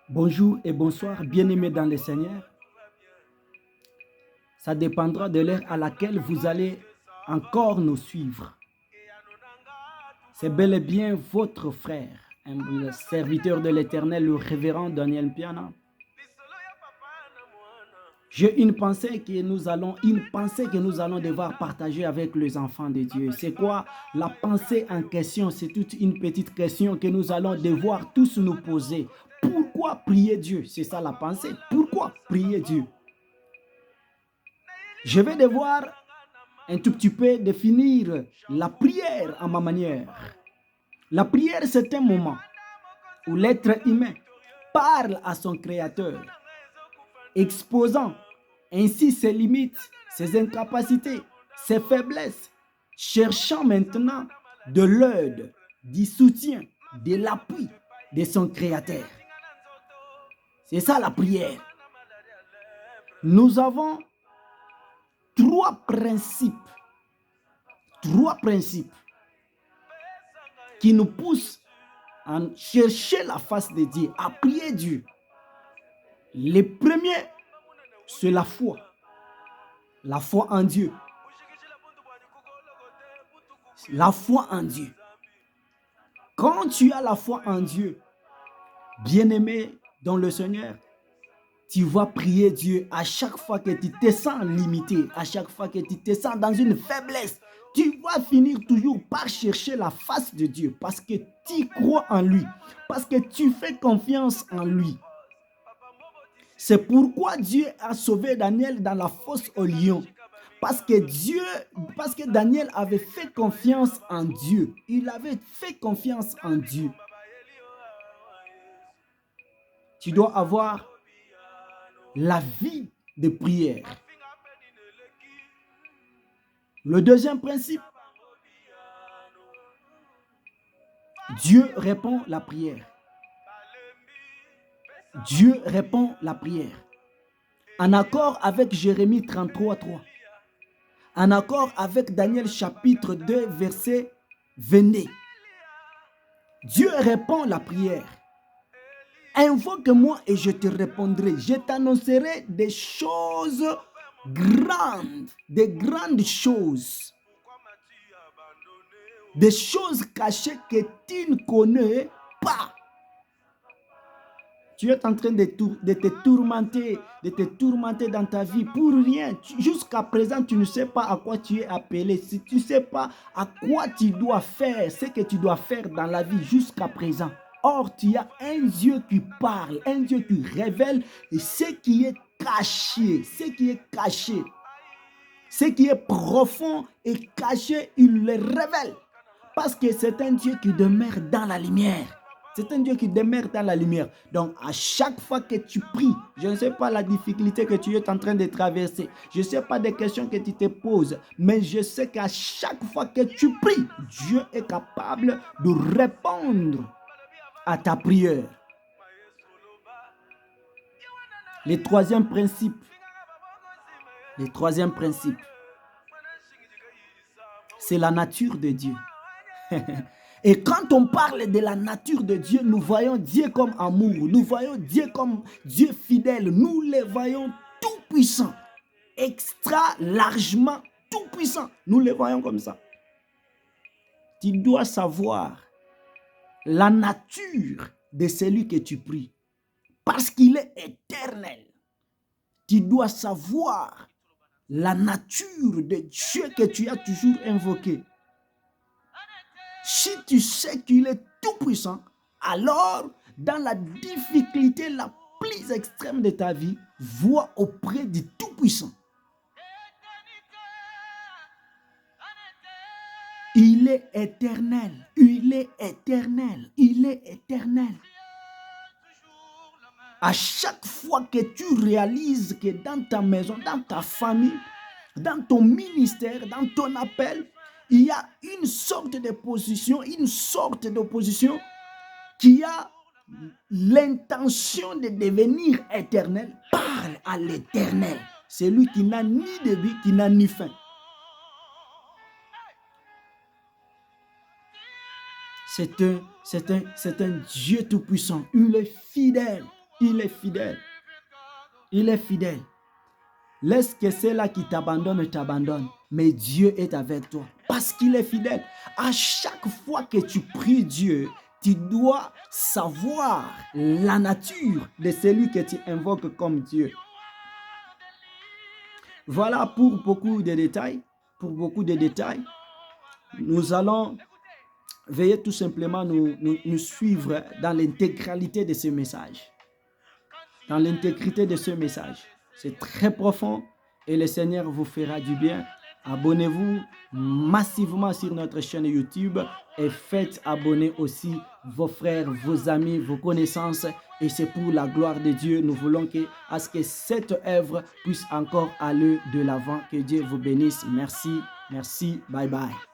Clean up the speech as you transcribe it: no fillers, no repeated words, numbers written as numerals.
Bonjour et bonsoir, bien-aimés dans le Seigneur. Ça dépendra de l'heure à laquelle vous allez encore nous suivre. C'est bel et bien votre frère, le serviteur de l'Éternel, le révérend Daniel Piana. J'ai une pensée que nous allons devoir partager avec les enfants de Dieu. C'est quoi la pensée en question? C'est toute une petite question que nous allons devoir tous nous poser. Pourquoi prier Dieu? C'est ça la pensée. Pourquoi prier Dieu? Je vais devoir un tout petit peu définir la prière à ma manière. La prière, c'est un moment où l'être humain parle à son Créateur, exposant ainsi ses limites, ses incapacités, ses faiblesses, cherchant maintenant de l'aide, du soutien, de l'appui de son Créateur. C'est ça la prière. Nous avons trois principes qui nous poussent à chercher la face de Dieu, à prier Dieu. Le premier, c'est la foi. La foi en Dieu. La foi en Dieu. Quand tu as la foi en Dieu, bien-aimé dans le Seigneur, tu vas prier Dieu à chaque fois que tu te sens limité, à chaque fois que tu te sens dans une faiblesse. Tu vas finir toujours par chercher la face de Dieu parce que tu crois en lui, parce que tu fais confiance en lui. C'est pourquoi Dieu a sauvé Daniel dans la fosse aux lions. Parce que Daniel avait fait confiance en Dieu. Il avait fait confiance en Dieu. Tu dois avoir la vie de prière. Le deuxième principe, Dieu répond la prière. Dieu répond la prière. En accord avec Jérémie 33:3. En accord avec Daniel chapitre 2 verset 22. Dieu répond la prière. Invoque-moi et je te répondrai. Je t'annoncerai des choses grandes, des grandes choses. Des choses cachées que tu ne connais pas. Tu es en train de te tourmenter dans ta vie pour rien. Jusqu'à présent, tu ne sais pas à quoi tu es appelé. Si tu ne sais pas à quoi tu dois faire, ce que tu dois faire dans la vie jusqu'à présent. Or, tu as un Dieu qui parle, un Dieu qui révèle ce qui est caché, ce qui est profond et caché, il le révèle. Parce que c'est un Dieu qui demeure dans la lumière. C'est un Dieu qui demeure dans la lumière. Donc, à chaque fois que tu pries, je ne sais pas la difficulté que tu es en train de traverser. Je ne sais pas des questions que tu te poses. Mais je sais qu'à chaque fois que tu pries, Dieu est capable de répondre à ta prière. Le troisième principe, c'est la nature de Dieu. Et quand on parle de la nature de Dieu, nous voyons Dieu comme amour, nous voyons Dieu comme Dieu fidèle, nous le voyons tout puissant, extra largement tout puissant, nous le voyons comme ça. Tu dois savoir la nature de celui que tu pries, parce qu'il est éternel. Tu dois savoir la nature de Dieu que tu as toujours invoqué. Si tu sais qu'il est tout puissant, alors dans la difficulté la plus extrême de ta vie, vois auprès du tout puissant. Il est éternel, il est éternel, il est éternel. À chaque fois que tu réalises que dans ta maison, dans ta famille, dans ton ministère, dans ton appel, il y a une sorte d'opposition qui a l'intention de devenir éternel, parle à l'éternel. C'est lui qui n'a ni début, qui n'a ni fin. c'est un Dieu tout-puissant. Il est fidèle. Il est fidèle. Il est fidèle. Laisse que ceux-là qui t'abandonnent, mais Dieu est avec toi parce qu'il est fidèle. À chaque fois que tu pries Dieu, tu dois savoir la nature de celui que tu invoques comme Dieu. Voilà pour beaucoup de détails. Nous allons veiller tout simplement nous suivre dans l'intégralité de ce message. Dans l'intégrité de ce message. C'est très profond et le Seigneur vous fera du bien. Abonnez-vous massivement sur notre chaîne YouTube et faites abonner aussi vos frères, vos amis, vos connaissances. Et c'est pour la gloire de Dieu. Nous voulons à ce que cette œuvre puisse encore aller de l'avant. Que Dieu vous bénisse. Merci, merci, bye bye.